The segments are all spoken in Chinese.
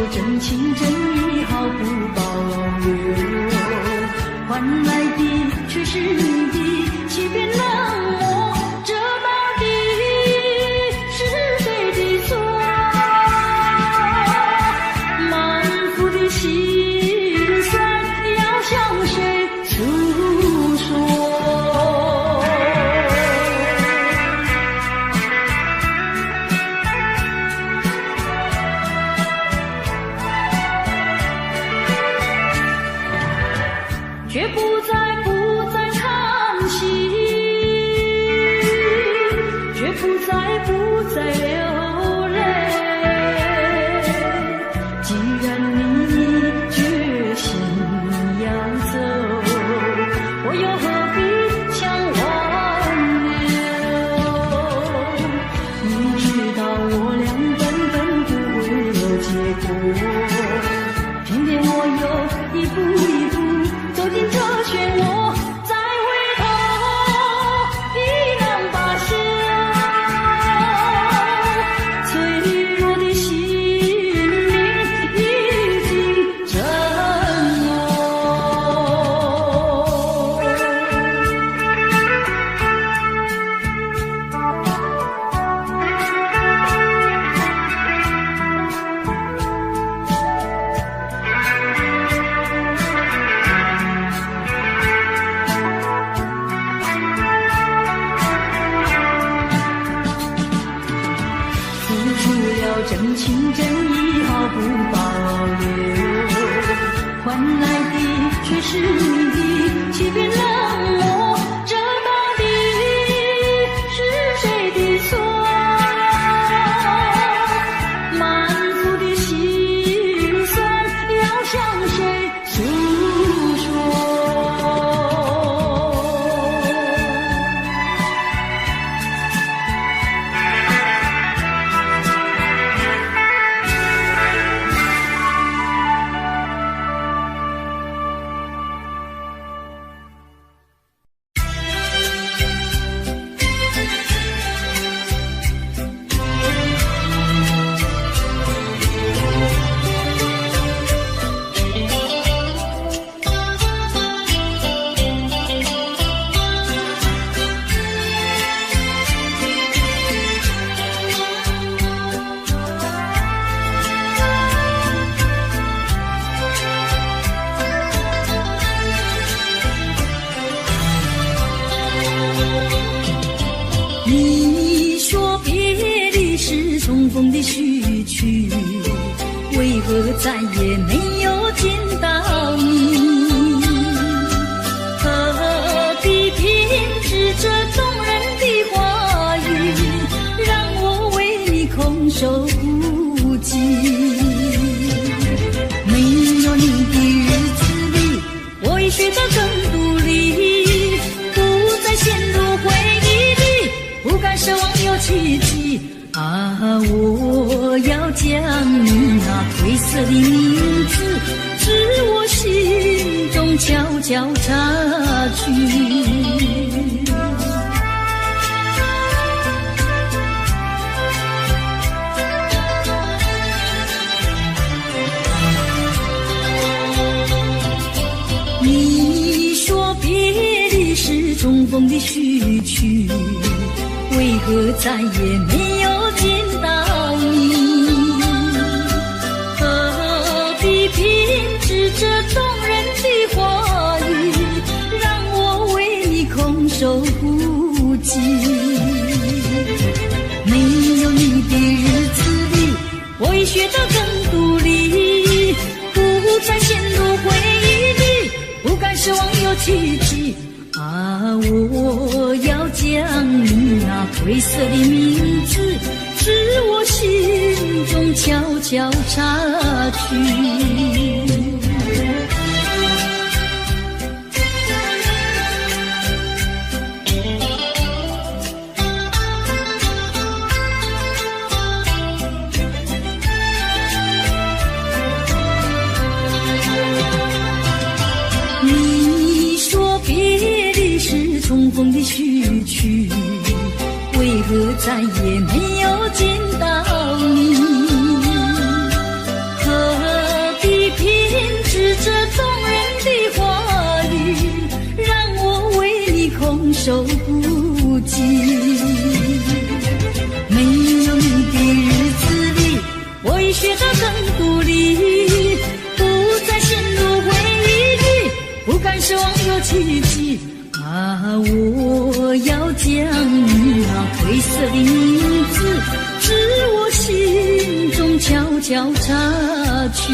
真情真意毫不保留，换来的却是你的欺骗冷漠，这到底是谁的错？满腹的心酸要向谁诉说？却不再叹息，却不再流泪。既然你决心要走，我又何必强挽留？你知道我俩根本不会有结果，偏偏我又一步一步走进这漩涡，再回头已难罢休。脆弱的心灵已经沉默。真情真意毫不保留，换来的却是你的欺骗冷漠，这到底是谁的错？满腹的心酸要向谁诉说？你说别离是重逢的序曲，为何再也没有见到你？何必偏执这动人的话语，让我为你空守孤寂？没有你的日子里，我已学得更独立，不再陷入回忆，不敢奢望有奇迹啊！我要将你那褪色的名字，至我心中悄悄插去。你说别离是重逢的序曲，为何再也没有见到你？何必偏执这动人的话语，让我为你空守孤寂？没有你的日子里，我已学得更独立，不再陷入回忆里，不敢奢望有奇迹啊！我要将你那褪色的名字，至我心中悄悄插去。你说别离是重逢的序曲，为何再也没有见到你？何有奇迹啊！我要将那褪色的名字自我心中悄悄擦去。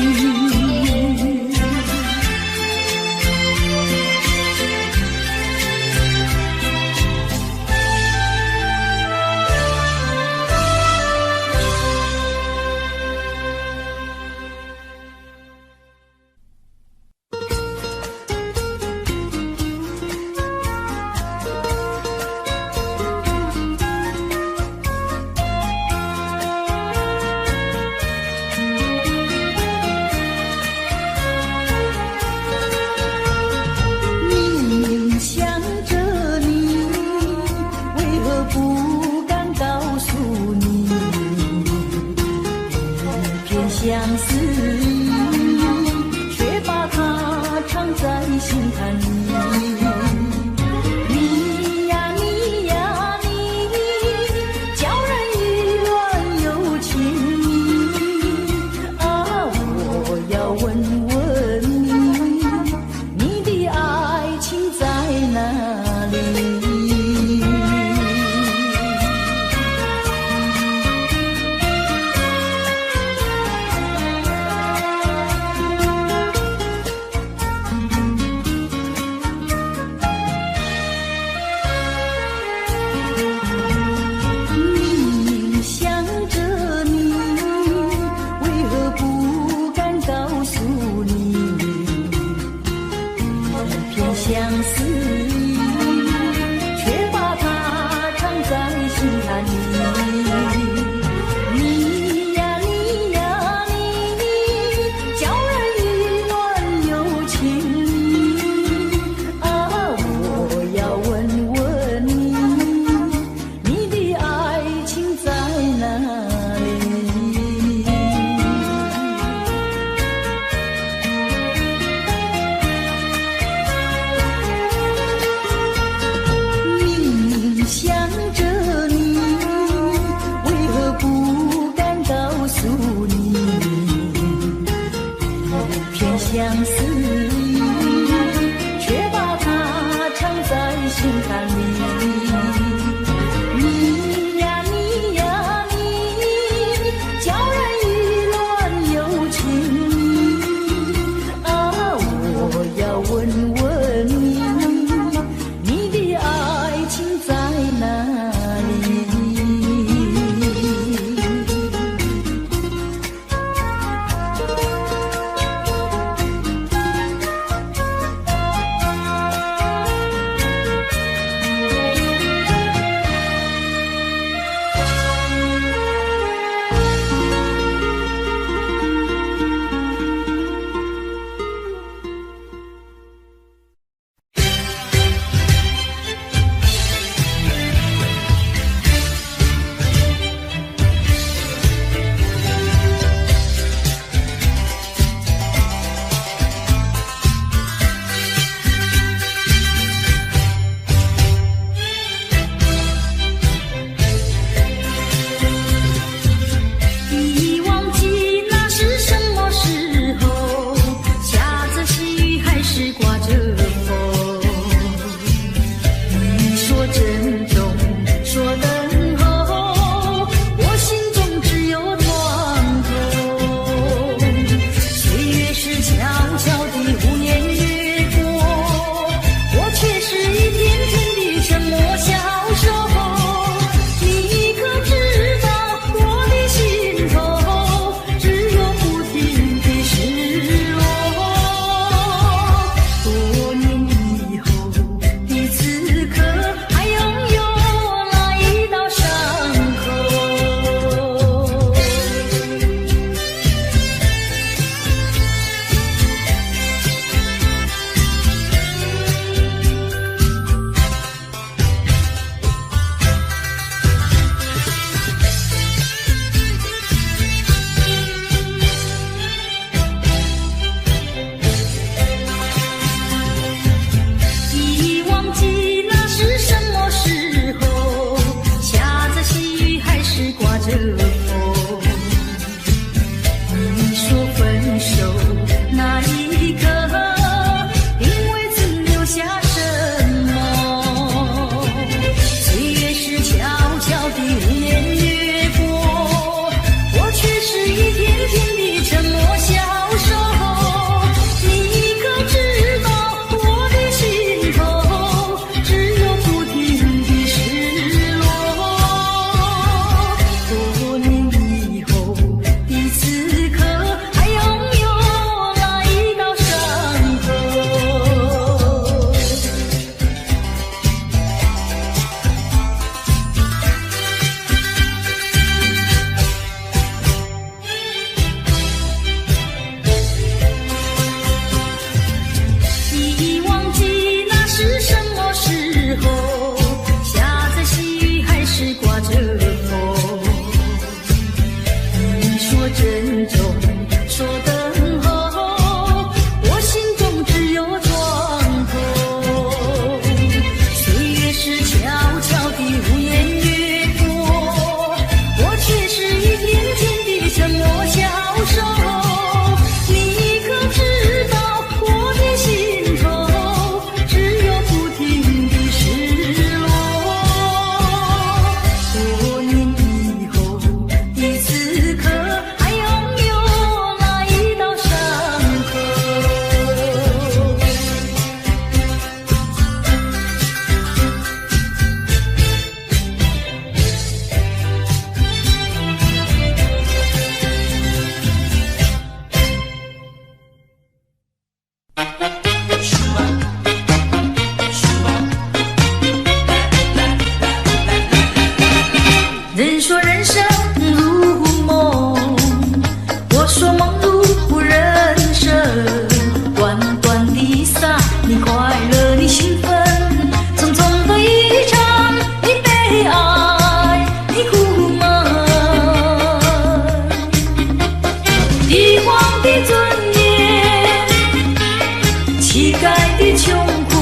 穷困，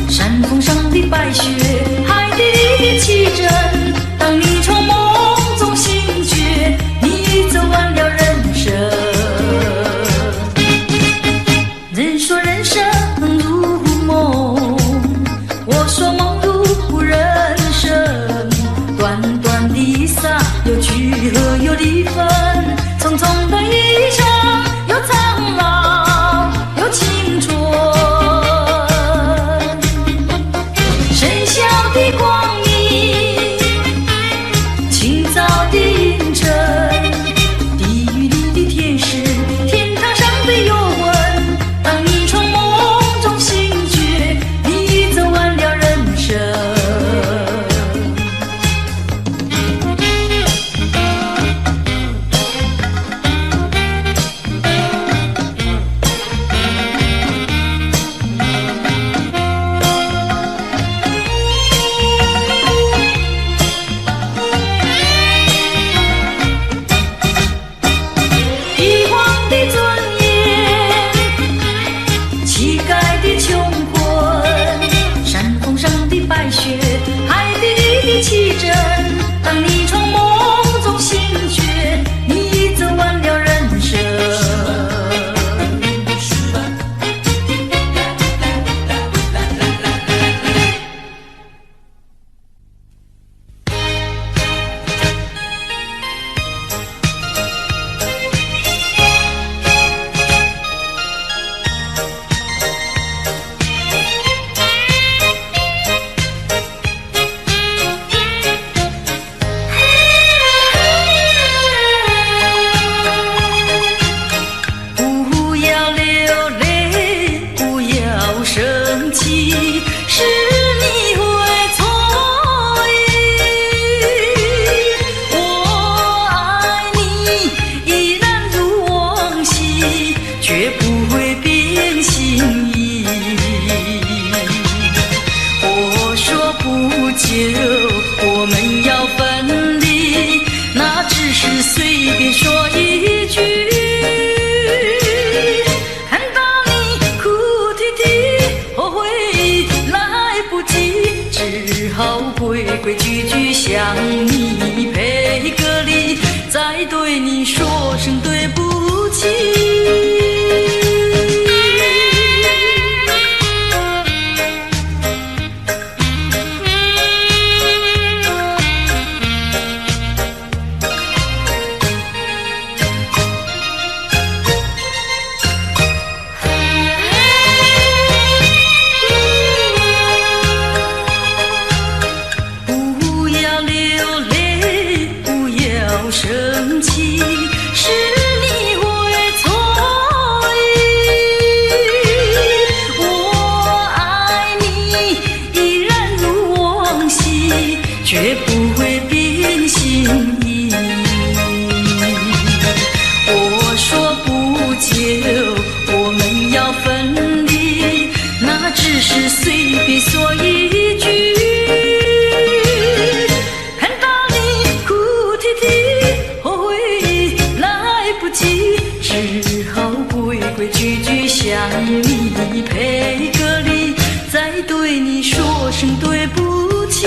山峰上的白雪，海底里的奇珍。当你从梦中醒觉，你走完了人生。人说人生如梦，我说梦如人生。短短的一刹，有聚合有离分，匆匆的一生，有苍老有青春。深宵的光明，清早的阴沉，地狱里的天使，天堂上的幽魂。当你从梦中醒觉，你走完了人生。帝皇的尊严，乞丐的穷困，山峰上的白雪，海底里的奇珍。当你从梦中醒觉，你走完了人生。不要流泪，不要生气，是你会错意。我爱你依然如往昔，绝不会变心意。我说不久我们要分离，那只是随便说一句。看到你哭啼啼，后悔来不及，只好规规矩矩向你赔个礼，再对你说声对不起。不要流泪，不要生气，是你会错意。我爱你依然如往昔，绝不会变心意。我说不久我们要分离，那只是随便说一句。看到你哭啼啼，后悔来不及，只好规规矩矩向你赔个礼，再对你说声对不起。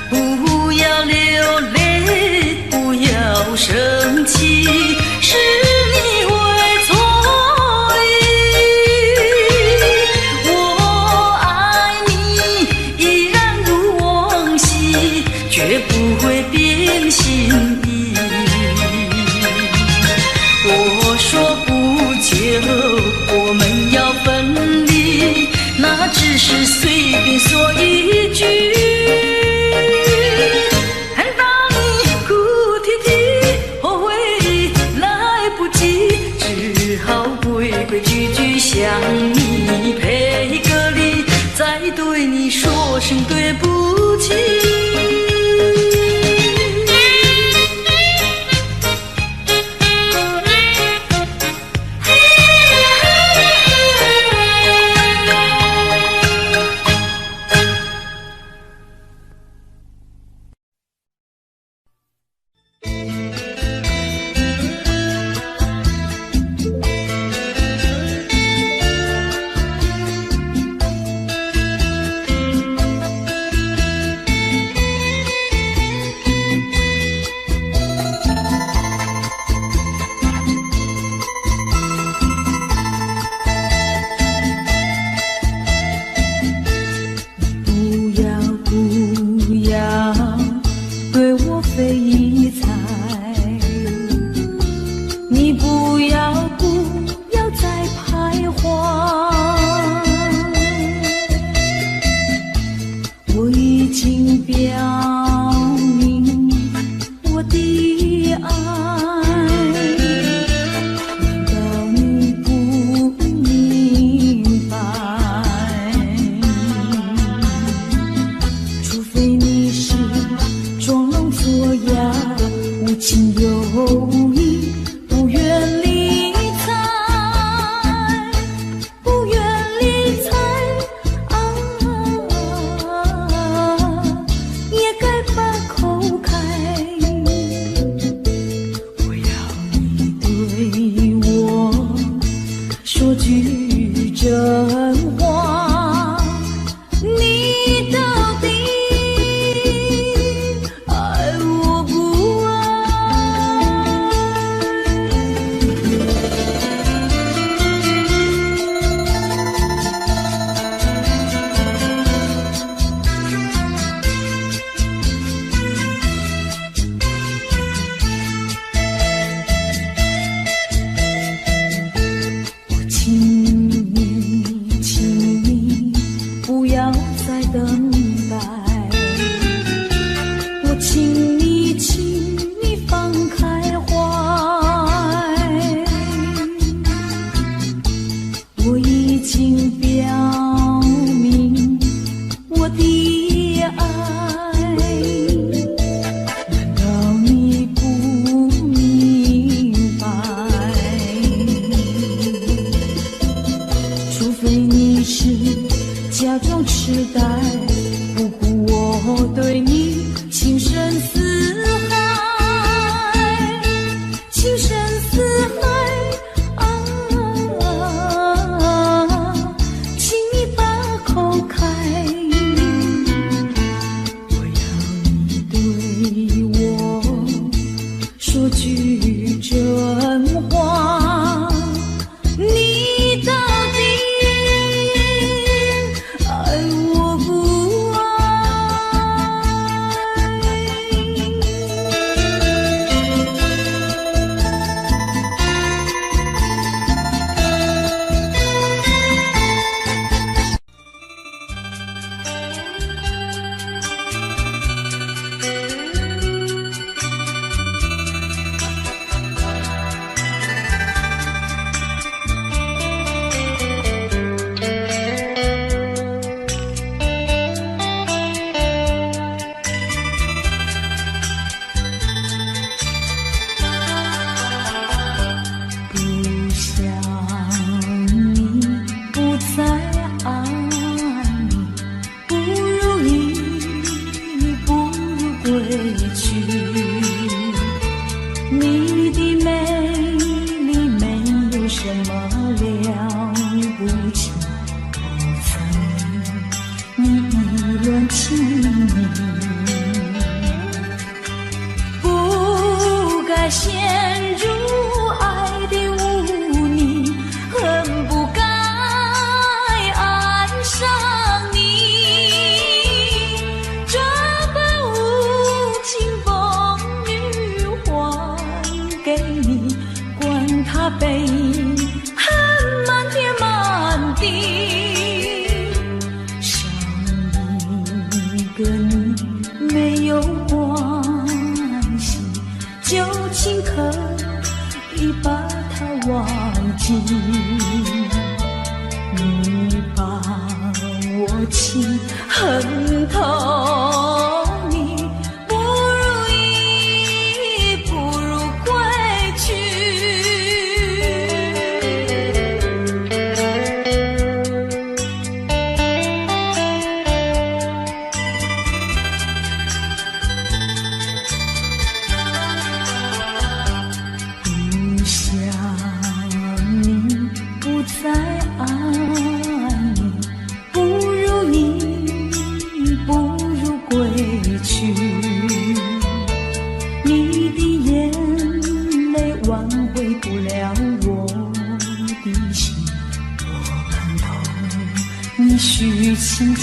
不要流泪，不要生气，是你会错意。我爱你依然如往昔，绝不会变心意。我说不久我们要分离，那只是随便说一句。看到你哭啼啼，后悔来不及，只好规规矩矩向你赔个礼，再对你说声对不起。经表明我的爱，难道你不明白？除非你是装聋作哑，无情有义，不愿理睬，不愿理睬啊，也该把口开。我要你对我说句真话，你到底爱我不爱？我请你不要再等待，我请你放开怀，我已经表明我的爱，难道你不明白？除非你是假装痴呆，不顾我对你情深似海，情深似海啊，请你把口开。我要你对我说句真话，你到底爱我不爱？不想你，不再爱你，不如意，不如归去。你的美丽没有什么了不起，我猜你意乱情迷，不该陷入爱的污泥，恨不该爱上你。这般无情风雨还给你，管他悲恨满天满地，少一个你没有关系，就请可以把它忘记。你把我情恨透，你不如意，不如归去。不想你，不再爱你，不如意，不如归去。你的眼泪挽回不了我的心，我看透你虚情假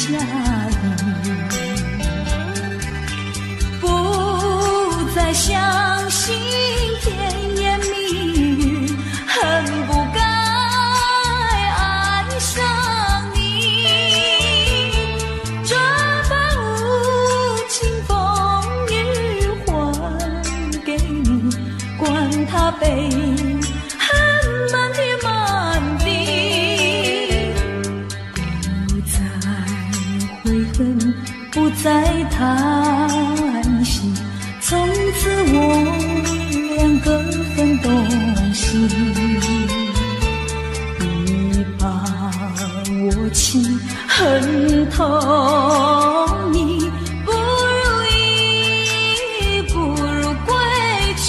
意，不再相信甜言蜜语，恨不该爱上你。这般无悲，很慢地慢地，不再悔恨，不再叹息，从此我两个很动心。你把我情恨透你，不如意，不如归去。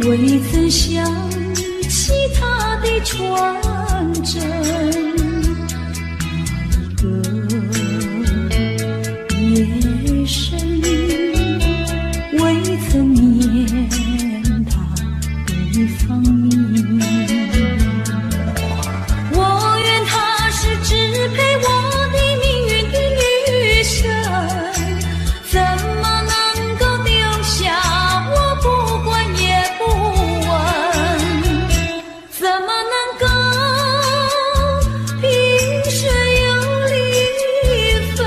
未曾想起他的传真，那一个夜深，未曾念他的芳名。我愿他是支配我的命运的女神，怎么能够丢下我不管也不问，怎么能够萍水有离分。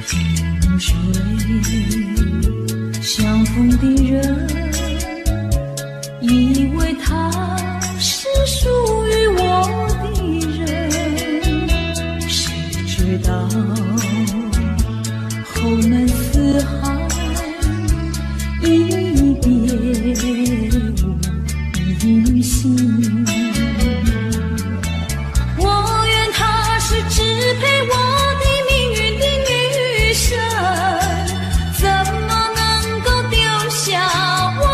萍水相逢的人，以为他是属于我的人，谁知道后门四海，一别无音信。我愿他是支配我的命运的女神，怎么能够丢下我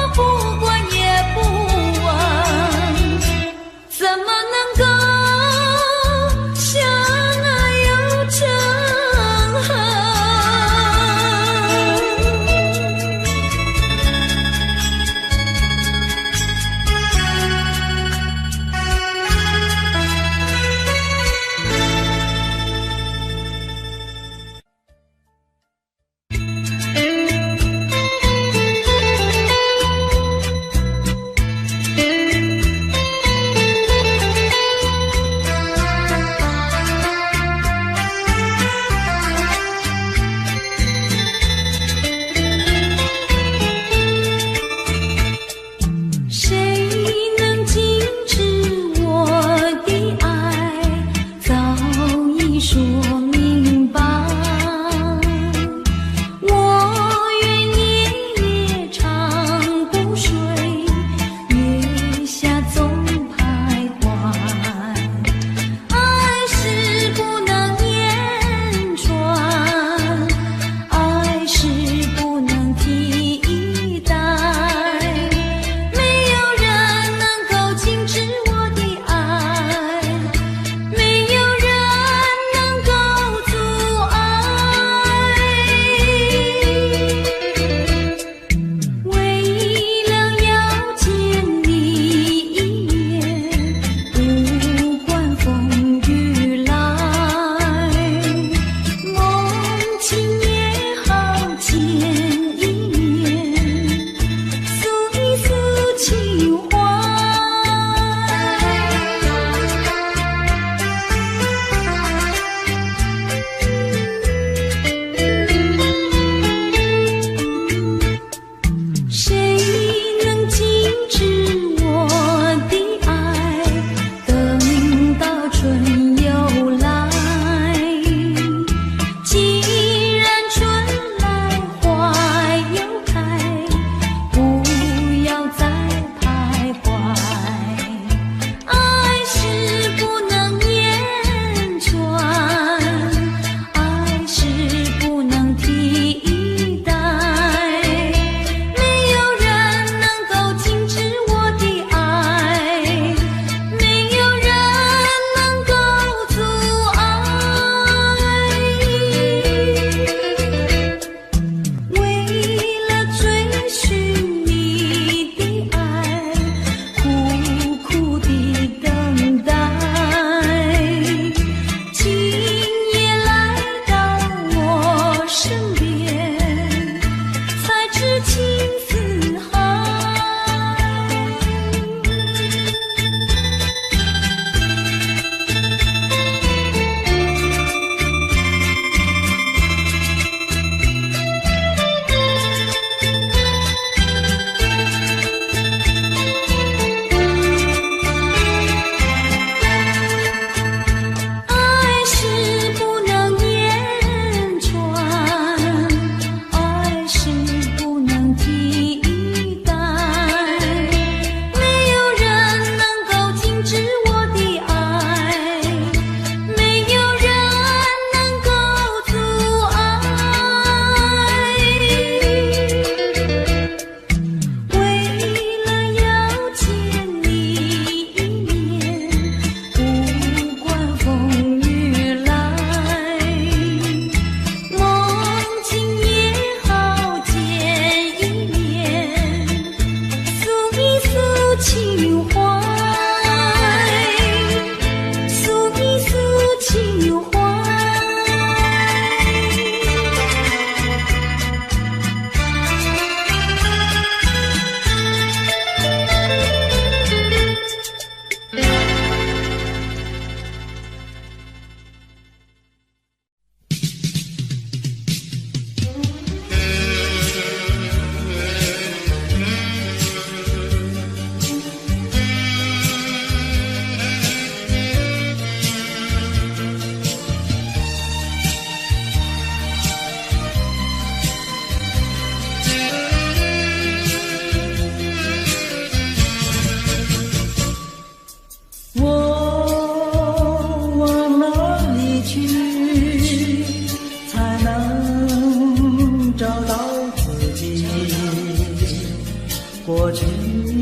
过去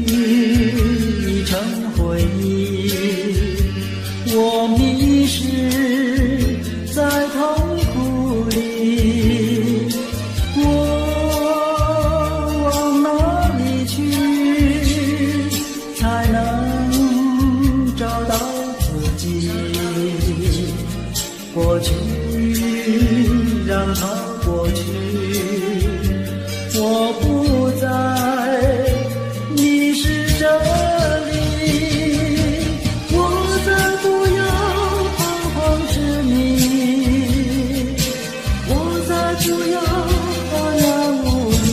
已成回忆，我迷失在痛苦里，我往哪里去才能找到自己？过去让它过去，我不再迷失这里，我再不要彷徨痴迷，我再不要茫然无依。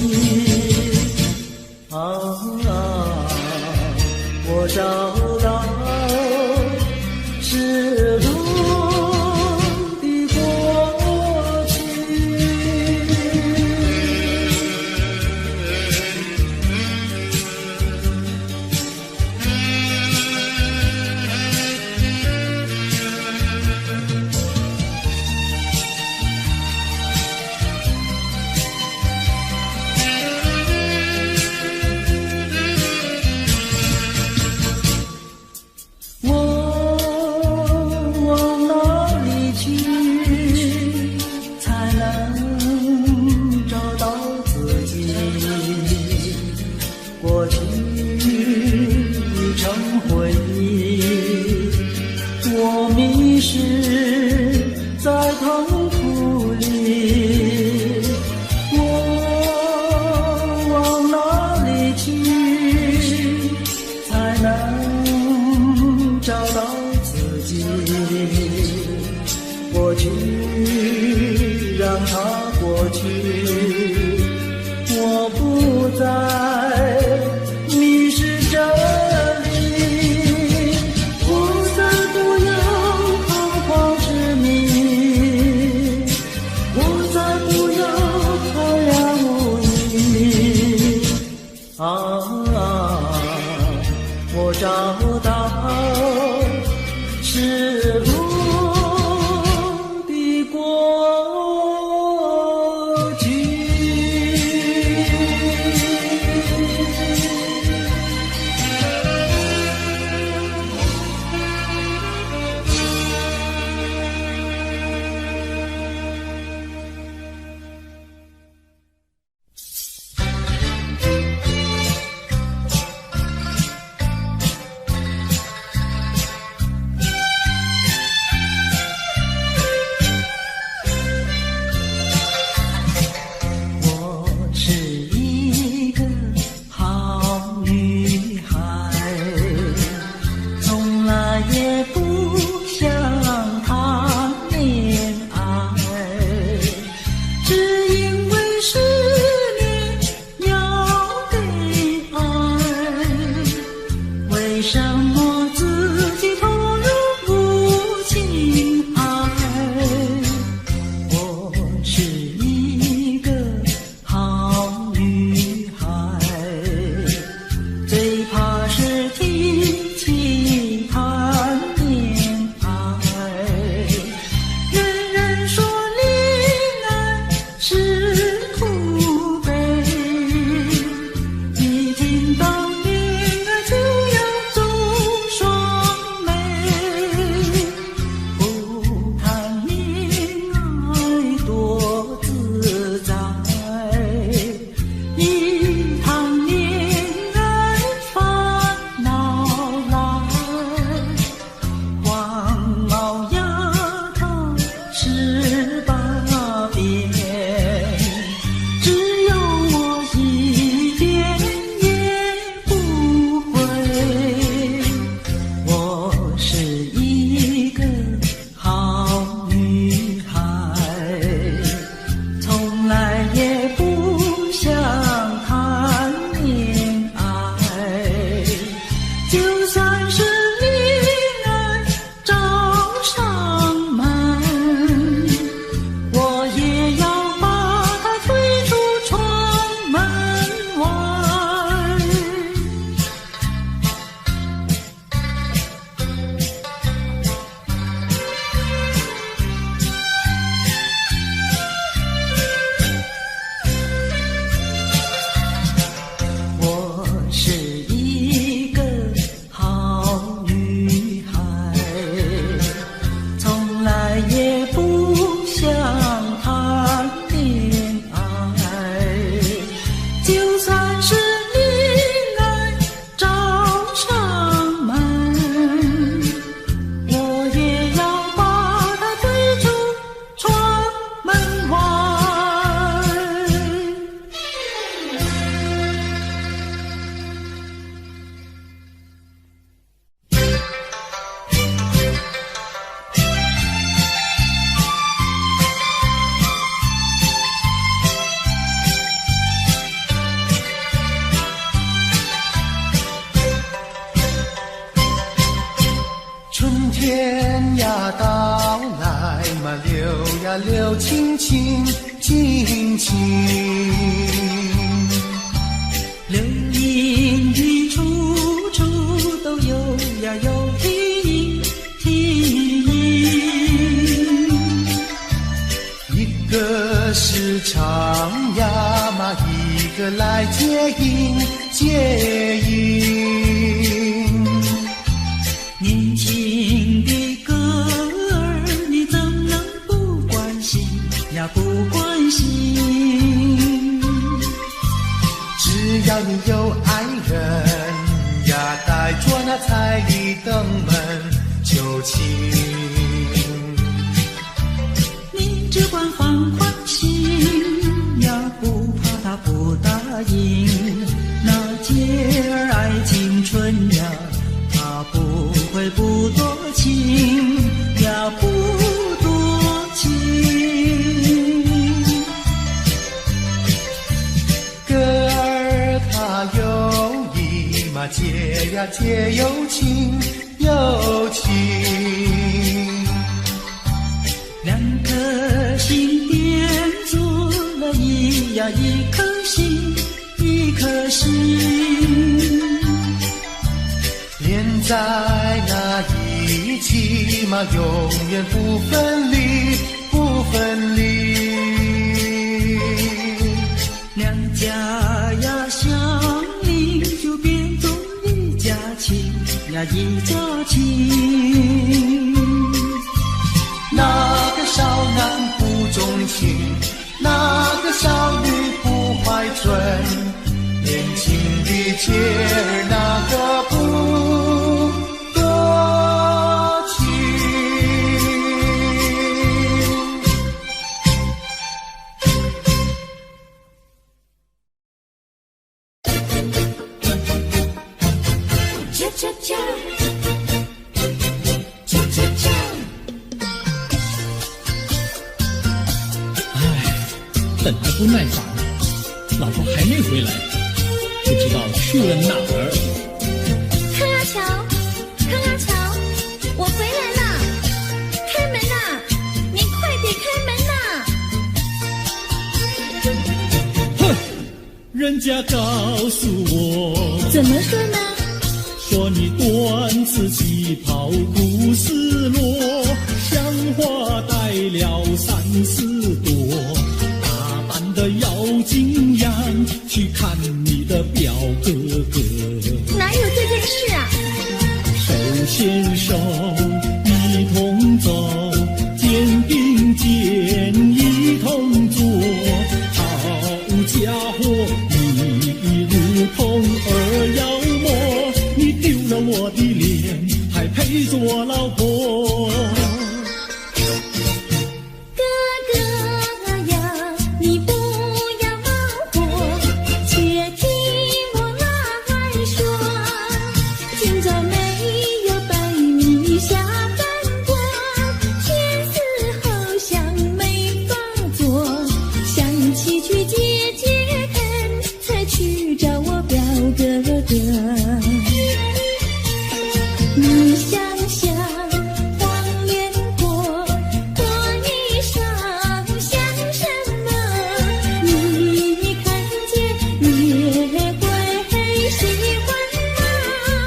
我找到失落的过去。过去已成回忆，我迷失在痛苦里，我往哪里去才能找到自己？过去让它过去，我不再迷失这里，我再不要彷徨痴迷，我再不要茫然无依。我找到失落的过去。柳青青青青，流萤的处处都有呀有啼音，一个是唱呀嘛，一个来接应接应。年轻的歌儿，你怎能不关心呀不关心？只要你有爱人呀，带着那彩礼登门求亲。你只管放宽心呀，不怕他不答应。那姐儿爱青春呀，他不会不多情呀，不多情。歌儿他有意嘛，姐呀姐有情有情。两颗心点住了一颗心一颗心，连在那一起嘛，永远不分离不分离。两家呀相邻，就变作一家亲呀一家亲。那个少男不钟情，那个少女不怀春，年轻的姐儿那个不多情。恰恰恰，恰恰恰。等得不耐烦，老婆还没回来，不知道去了哪儿。康阿乔，康阿乔，我回来了，开门呐！你快点开门呐！哼，人家告诉我，怎么说呢？说你短次旗袍不丝落，像花戴了3、4朵。的要紧样去看你的表哥哥，哪有这件事啊？手牵手一同走，肩并肩一同坐，好家伙，你如同儿妖魔，你丢了我的脸，还陪着我老婆。你想想黄连果，多衣裳像什么？你看见也会喜欢吗？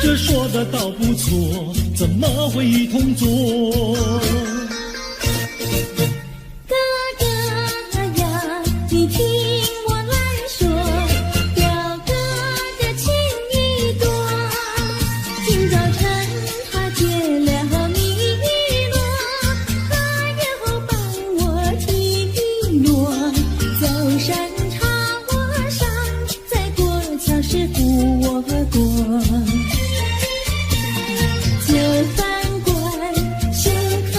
这说的倒不错，怎么会一同做？哥哥呀，你听我来说，表哥的情意多。今早晨他接了你落，他又帮我提落，走山茶我上，再过桥是扶我过。就饭馆深刻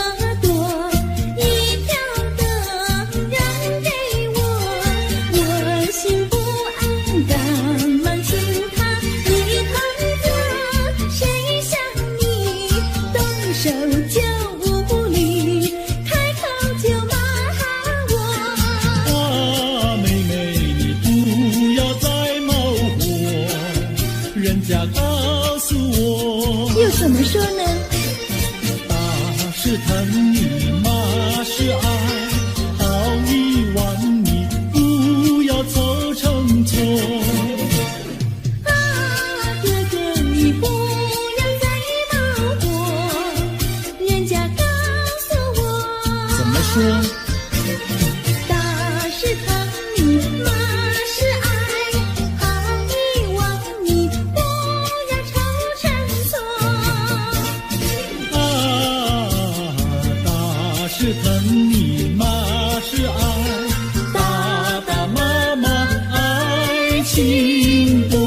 情多。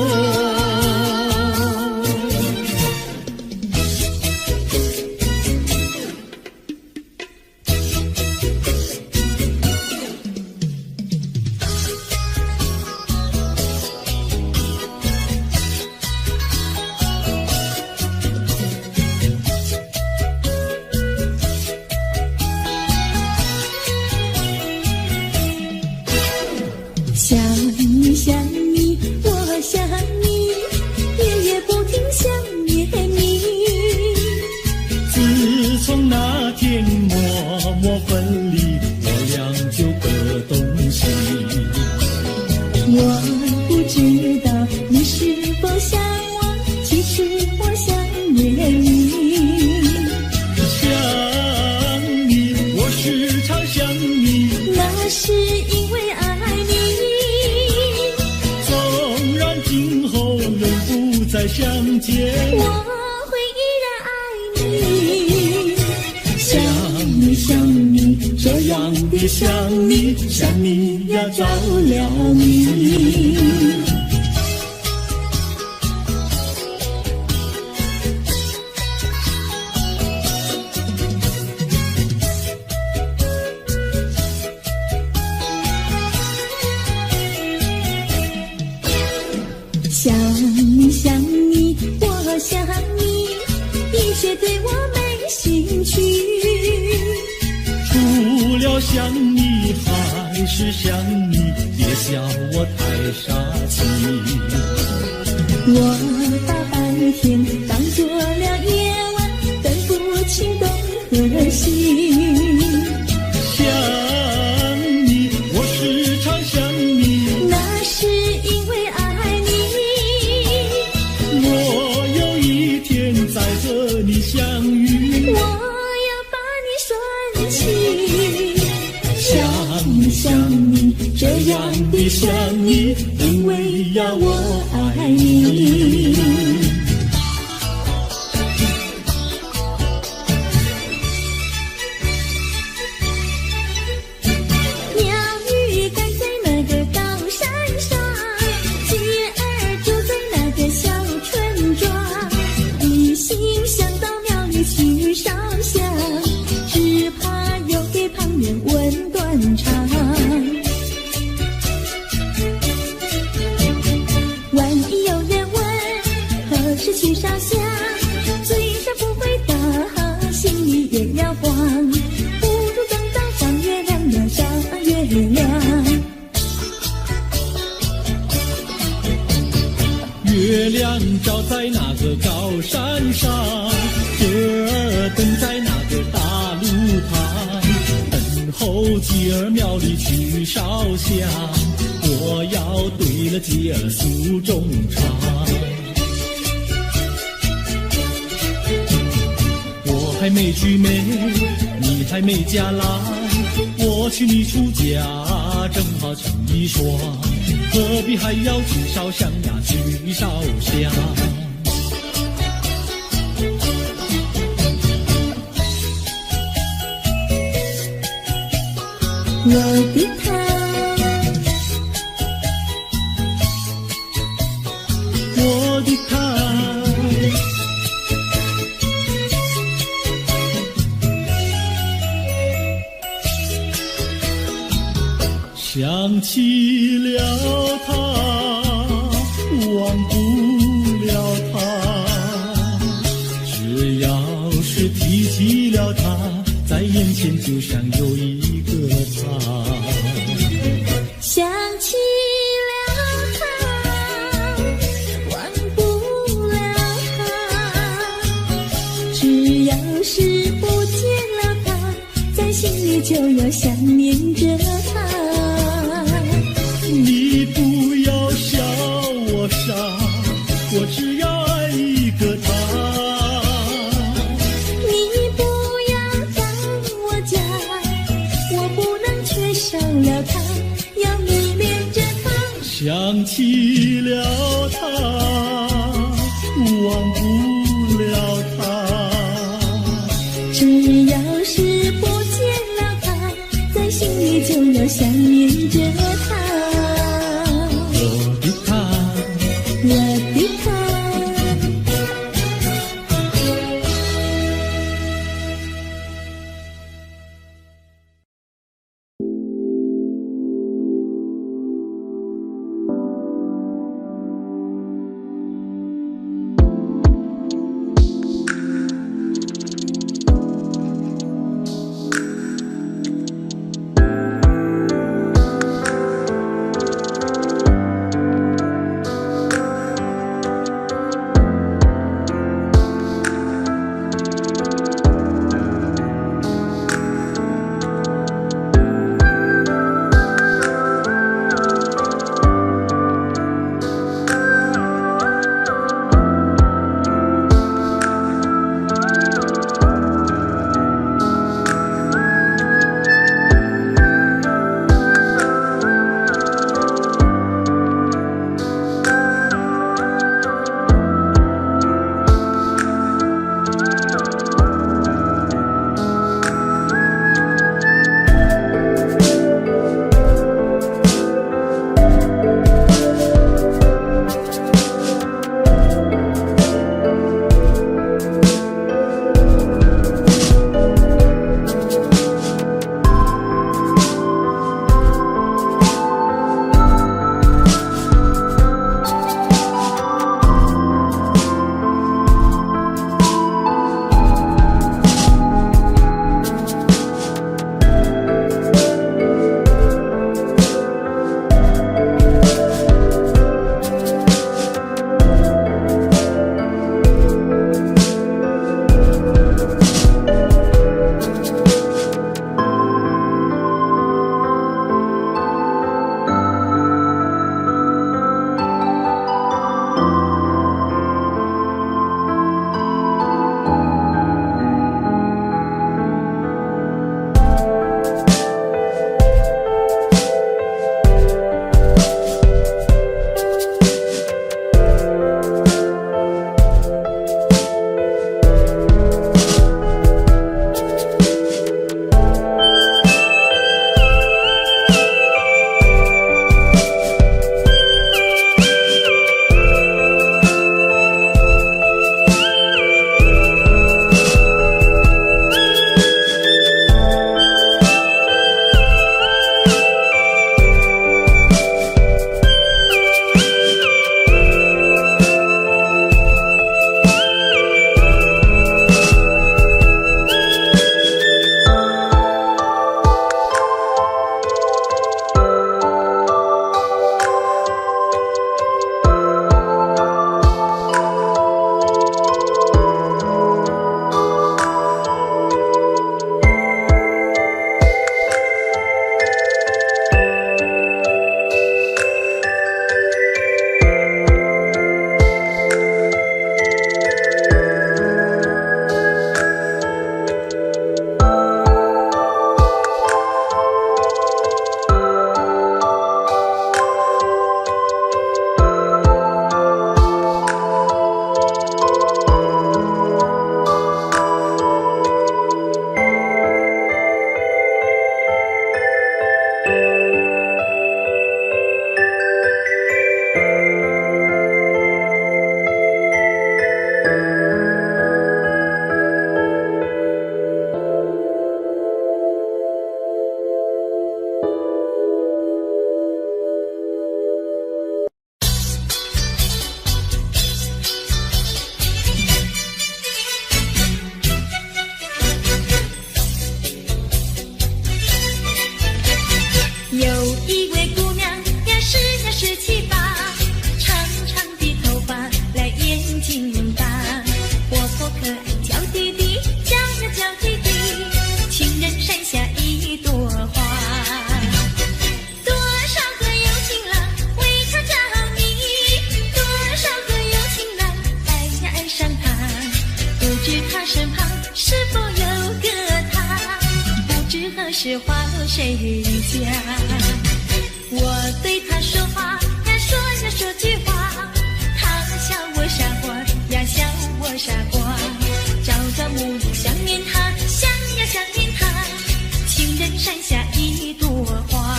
想你想你，我想你，夜夜不停想念你。自从那天默默分离，我俩就各东西。我不知道你是否想我，其实我想念你。想你，我时常想你，那是因为爱你。纵然今后人不再相见，我会依然爱你。想你想你，这样的想你，想你呀着了迷。想你想你，我想你，一切对我没兴趣。除了想你还是想你，别笑我太傻气。我把白天当作了夜晚，分不清东和西。想你，我时常想你，那是因为爱你。我有一天再和你相遇，我要把你拴起。想你想你，这样的想你，因为呀我爱你。鸟语赶在那个高山上，鸡儿住在那个小村庄。一心想到庙里去烧香，只怕又给旁人问断肠。万一有人问何时去烧香，嘴上不回答，心里也要慌。不如等到上月亮呀上月亮。月亮照在那个高山上，车儿等在那个大路旁，等候鸡儿庙里去烧香，我要对了鸡儿诉衷肠。我还没娶媒，你还没嫁来，我娶你出嫁正好成一双，何必还要去烧香呀去烧香。我的他，我的他，想起了他，忘不了他，只要是提起了他，在眼前就像有一个他。想起了他，忘不了他，只要是不见了他，在心里就要想念着他。你不要笑我傻，我只要爱一个他。你不要当我假，我不能缺少了他，要迷恋着他。想起了他，忘不了他，只要是不见了他，在心里就要想念着他。我的他。是花落谁家？我对他说话呀，说句话，他笑我傻瓜呀，笑我傻瓜。朝朝暮暮想念他，想呀想念他，情人山下一朵花。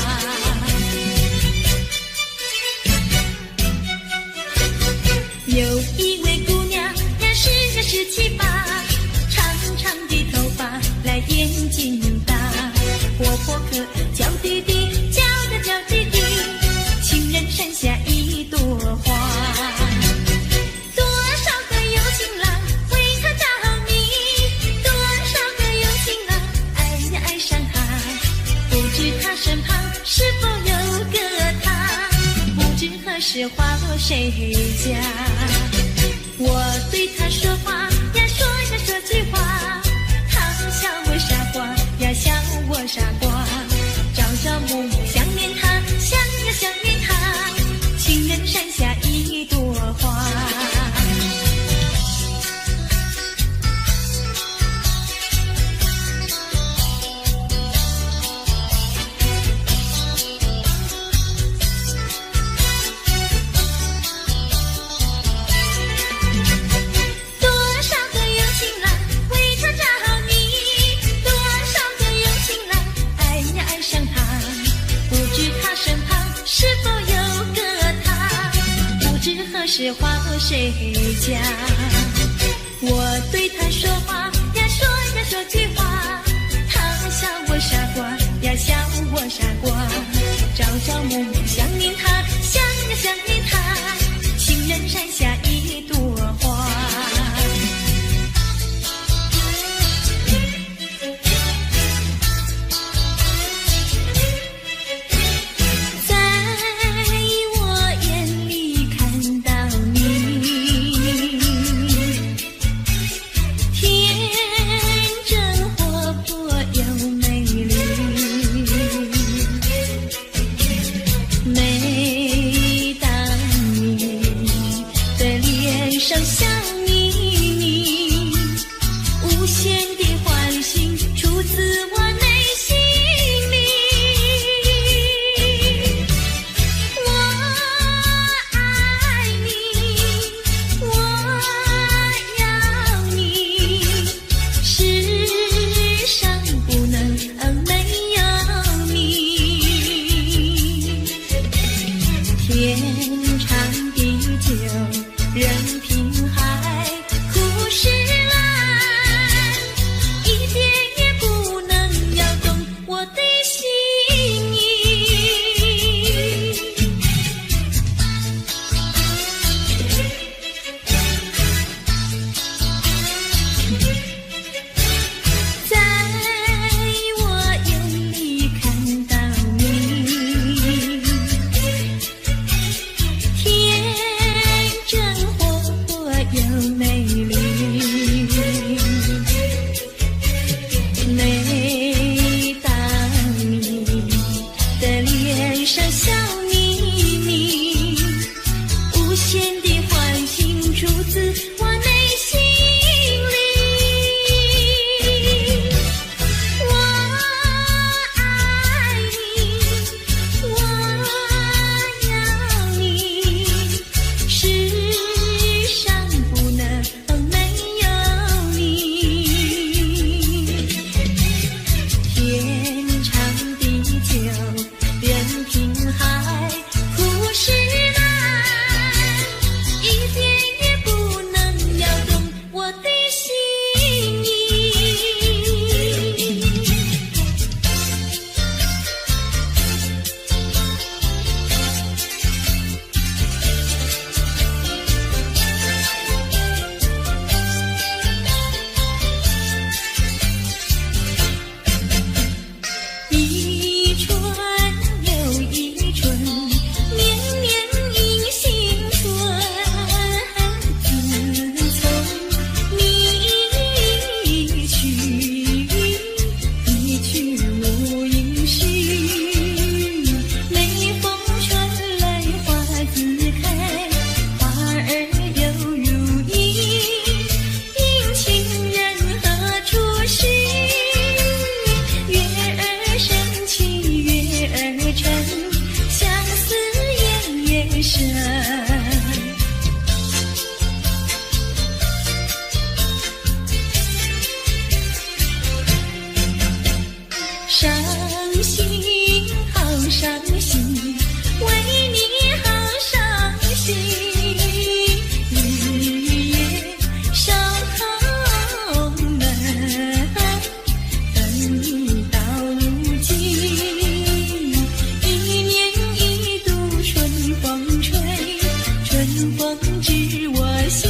有一位姑娘呀，十七八，长长的头发来眼睛大，活泼可爱娇滴滴，叫滴滴，情人山下一朵花。多少个有情郎为她着迷，多少个有情郎爱呀爱上她，不知她身旁是否有个他，不知何时花落谁家。我对他说话呀，说句话，他笑我傻瓜呀，笑我傻瓜。朝朝暮暮想念他，想呀想念他，情人山下一朵花。是花落谁家？我对他说话呀，说句话，他笑我傻瓜呀，笑我傻瓜。朝朝暮暮想念他，想呀想念他，情人山下一朵花。夜深。伤心，好伤心，为你好伤心，日夜守候门，等你到如今。一年一度春风吹，春风知我心。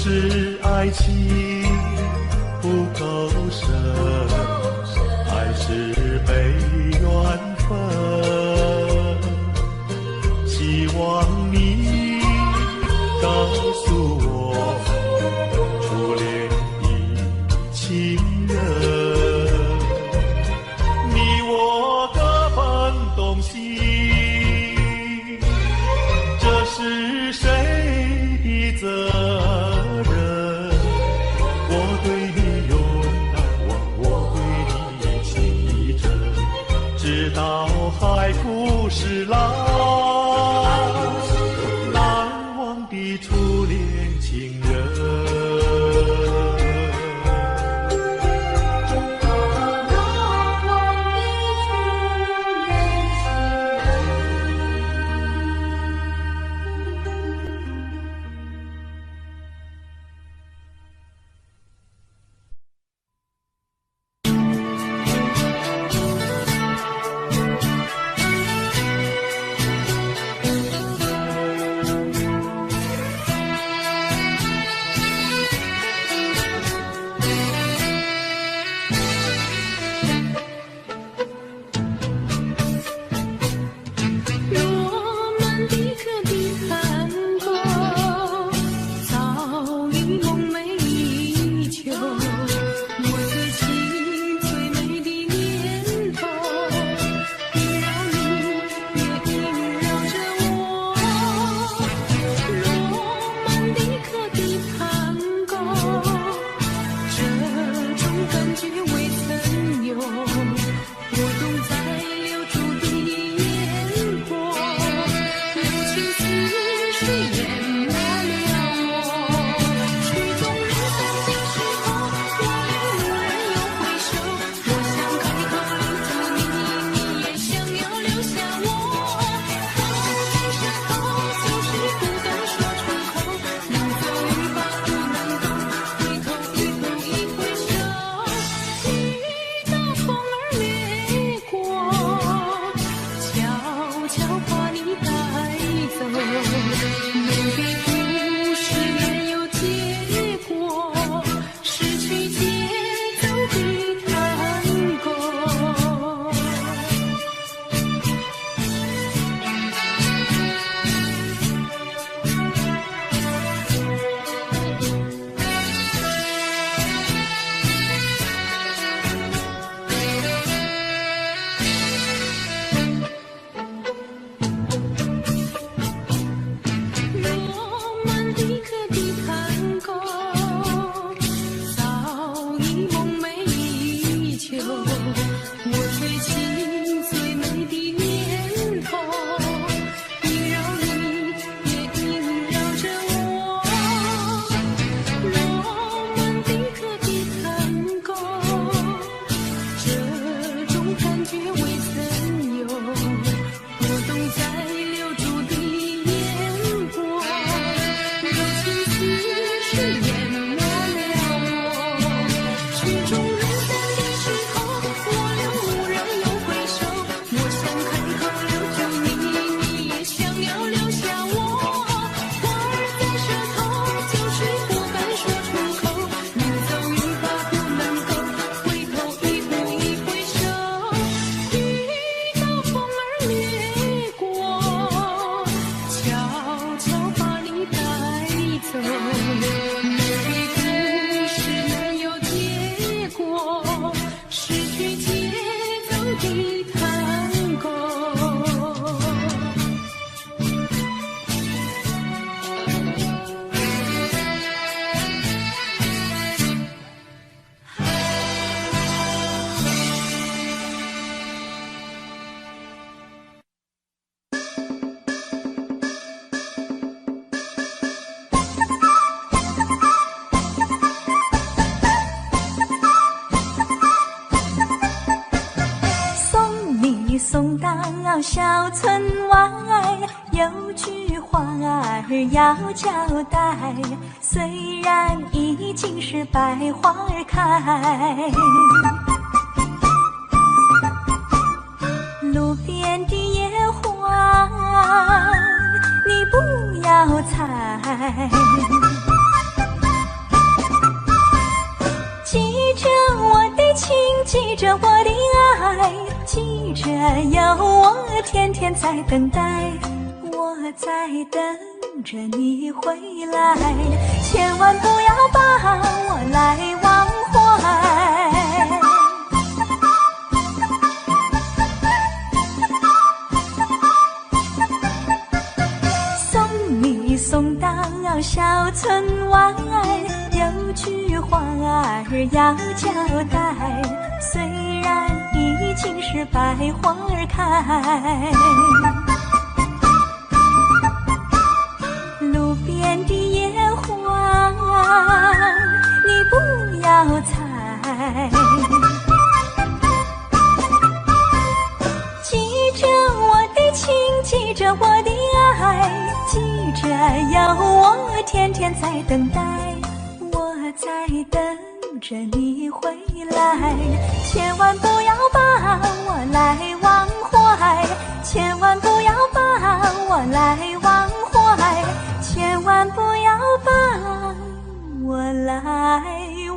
是爱情不够深，还是没缘分？希望你告诉我，初恋的情人，你我各分东西，这是谁的责任？我对你永难忘，我对你情意真，直到海枯石烂。水淹没了我。曲终人散尽时候，我恋无人又回首。我想开口留住你，你也想要留下我。放在舌头，就是不敢说出口。能走一把不能够，回头一回首，遇到风儿掠过，悄悄把你带走。每个故事没有结果，失去节奏的探戈。罗曼蒂克的探戈，早已梦寐以求。我追寻最美的念头，萦绕你，也萦绕着我。罗曼蒂克的探戈，这种感觉未曾有，波动在留住的眼波，柔情似水淹没了我。曲终人散的时候，我俩无人又回首。我想开口留住你，你也想要留下我。话儿在舌头，就是不敢说出口。能走一把不能够，回头一回首，遇到风儿掠过，悄悄把你带走。每个故事没有结果，失去节奏的探戈。送你送到小村外，有句话儿要交代。虽然已经是百花儿开，路边的野花你不要采。记着我的情，记着我的爱，记着有我天天在等待。我在等着你回来，千万不要把我来忘怀。送你送到小村外，有句话儿要交代。虽然已经是百花儿开，路边的野花你不要采。记着我的情，记着我的爱，记着有我天天在等待。我在等着你回来，千万不要把我来忘怀，千万不要把我来忘怀，千万不要把我来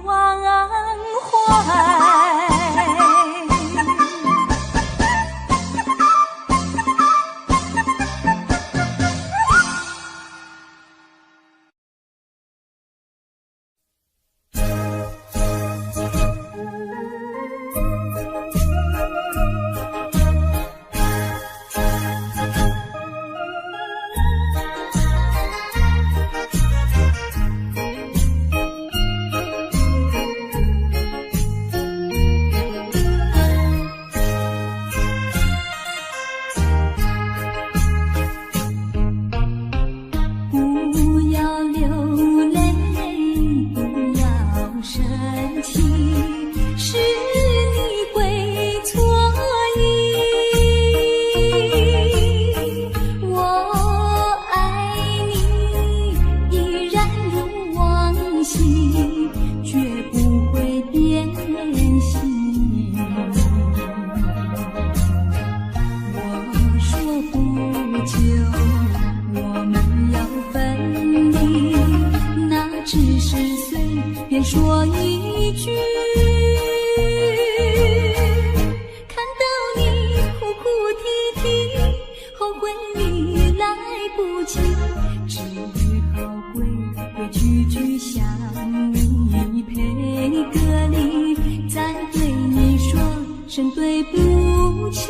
忘怀。便说一句，看到你哭哭啼啼，后悔你来不及，只好规规矩矩向你赔个礼，再对你说声对不起。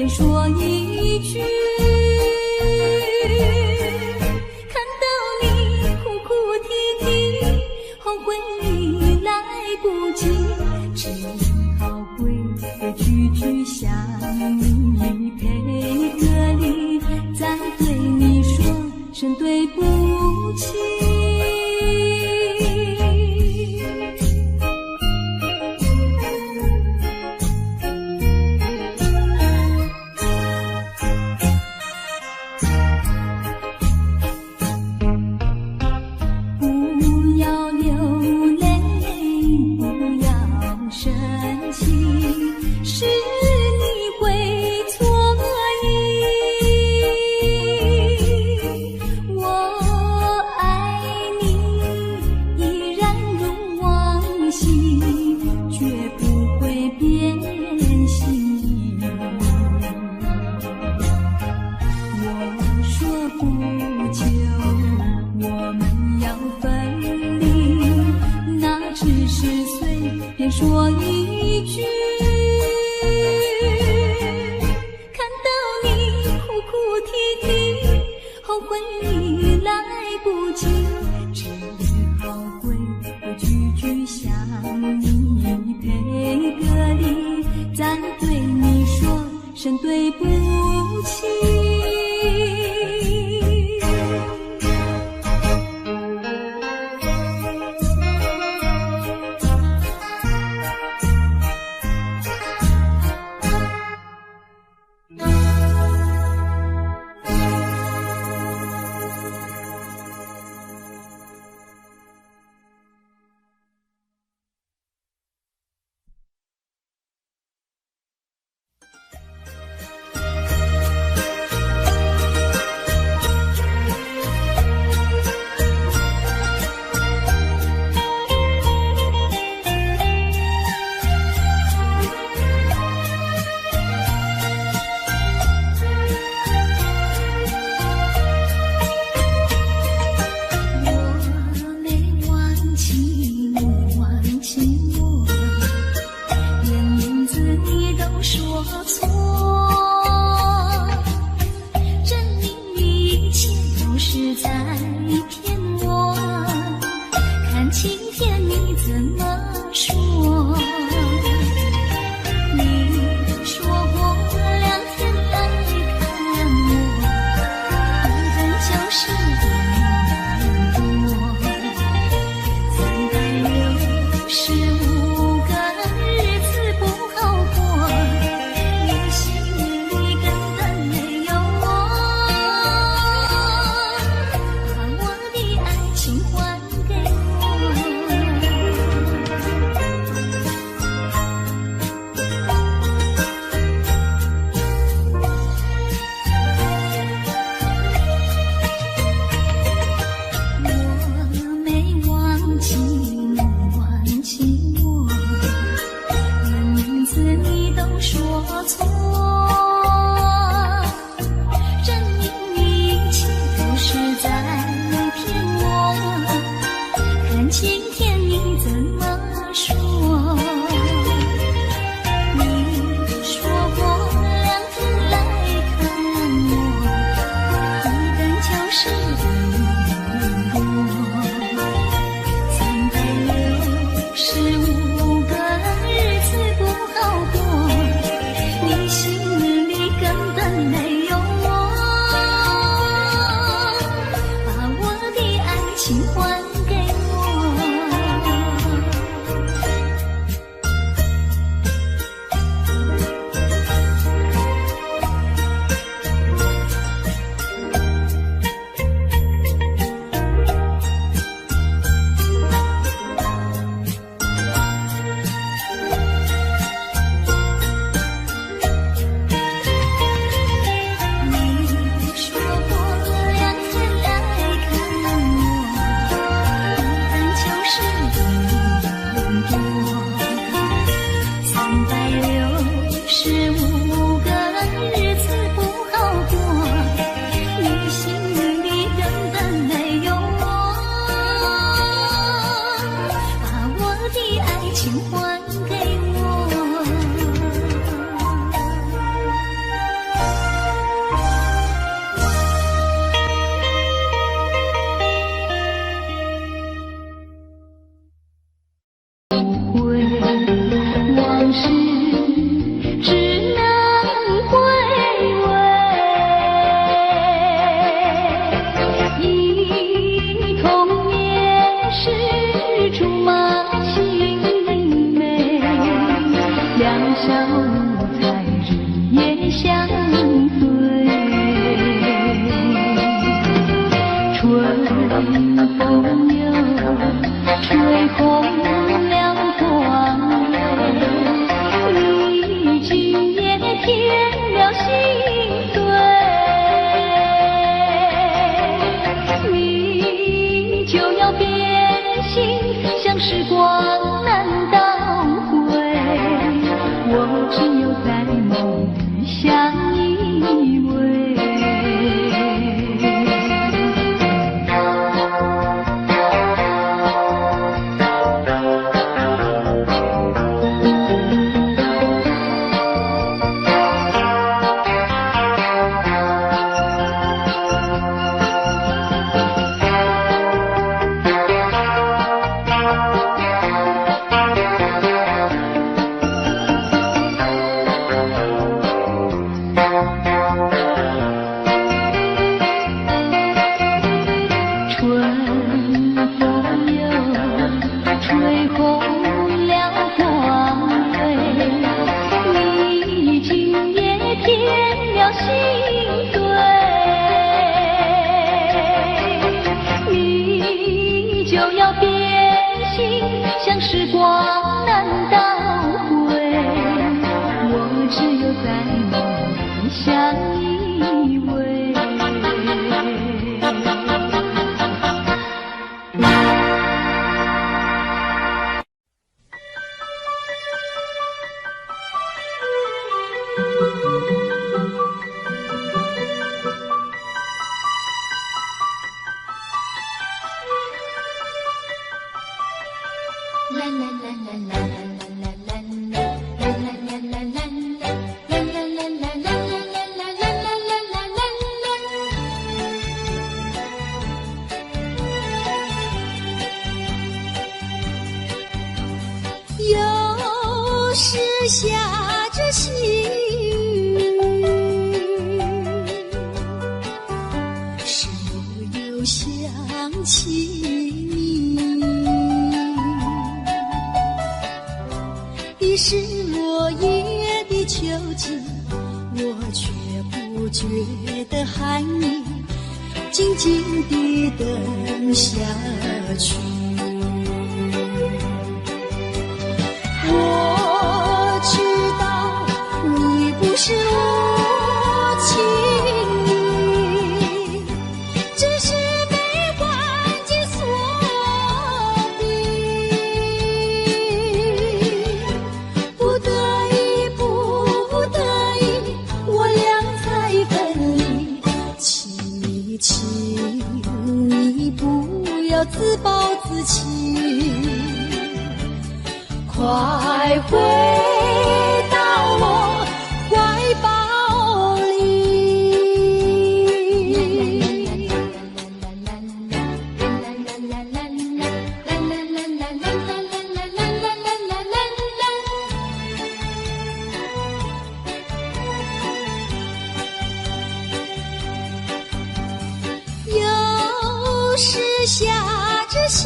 说一句，看到你哭哭啼啼，后悔你来不及，只好规规矩矩向你赔个礼，再对你说声对不起。说一句，看到你哭哭啼啼，后悔你来不及，只好规规矩矩向你赔个礼，再对你说声对不起。时下着细雨，是我又想起你。已是落叶的秋季，我却不觉得寒意，静静地等下去。我知道你不是无情意，只是被环境所逼，不得已，不得已，我俩才分离。请你不要自暴自弃，快回到我怀抱里。又是下着细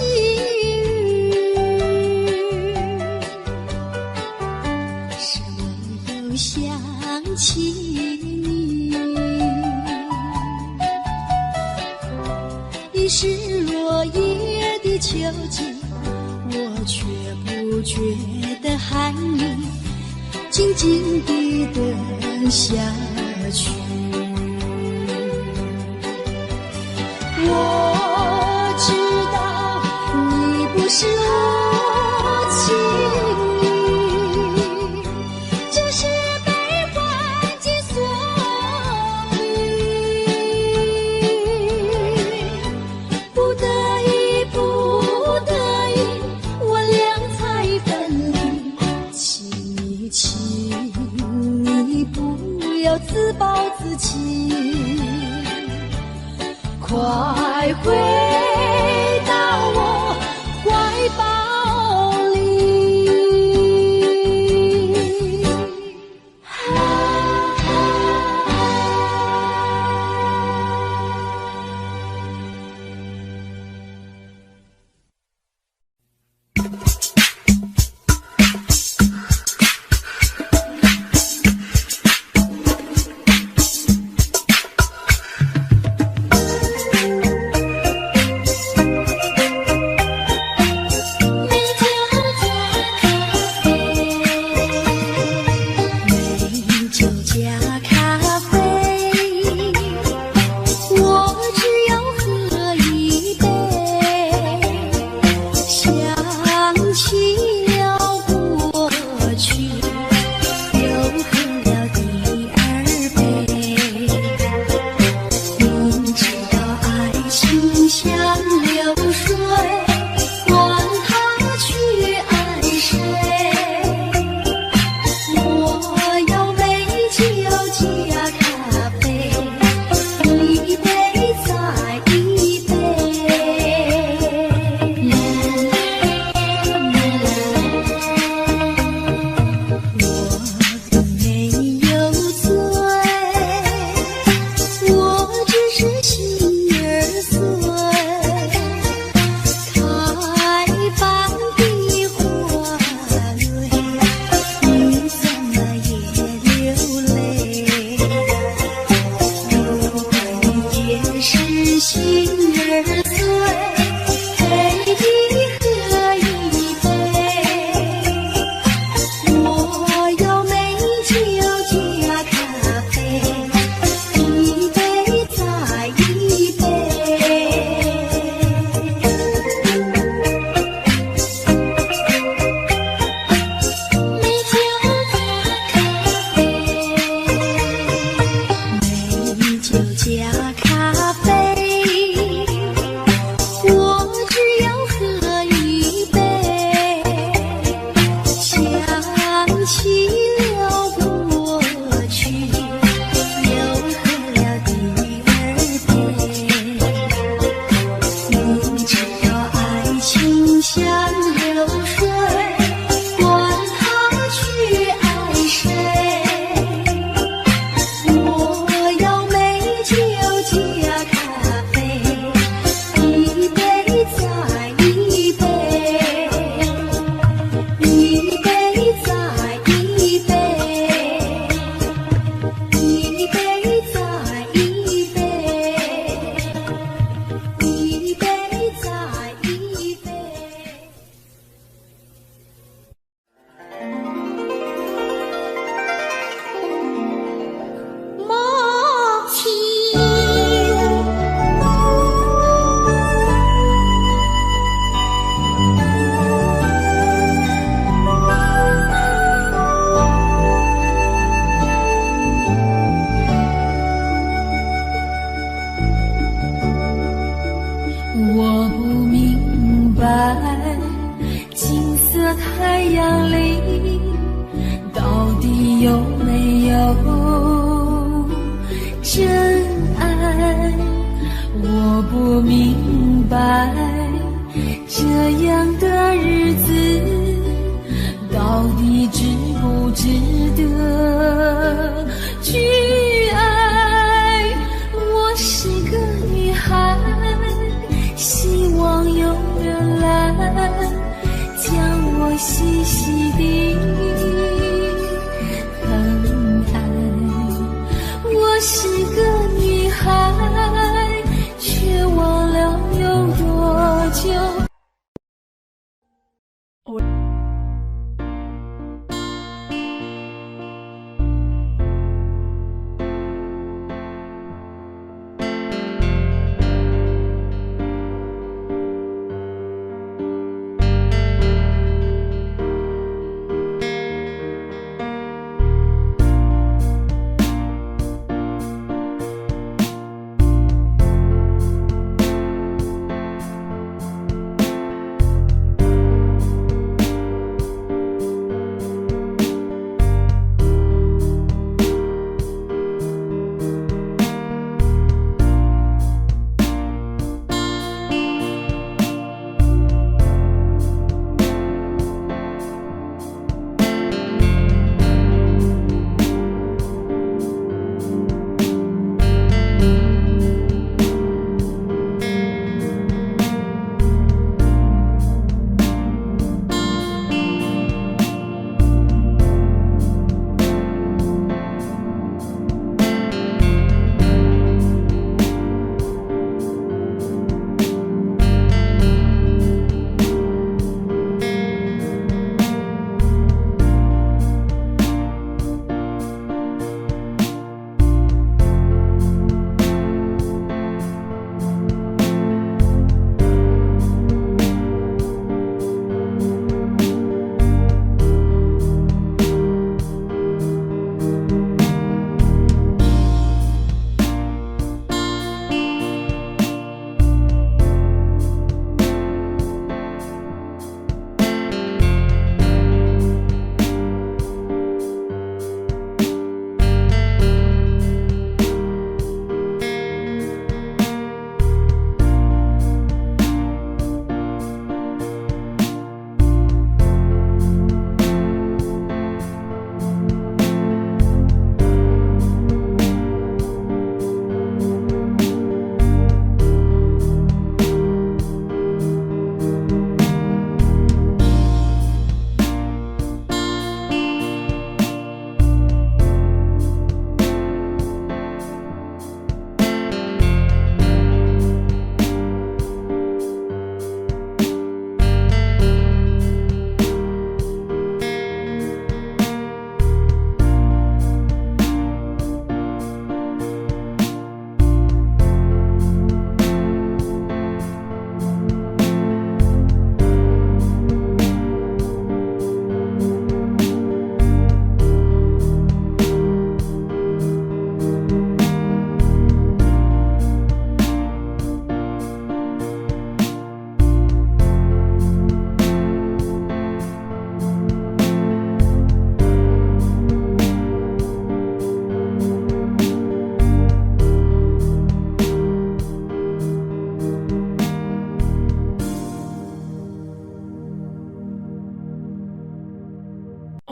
想起你，已是落叶的秋季，我却不觉得寒意，静静地等下去。我知道你不是无情意，只是被环境所逼，不得已，不得已，我俩才分离。请你不要自暴自弃，快回到我怀抱里。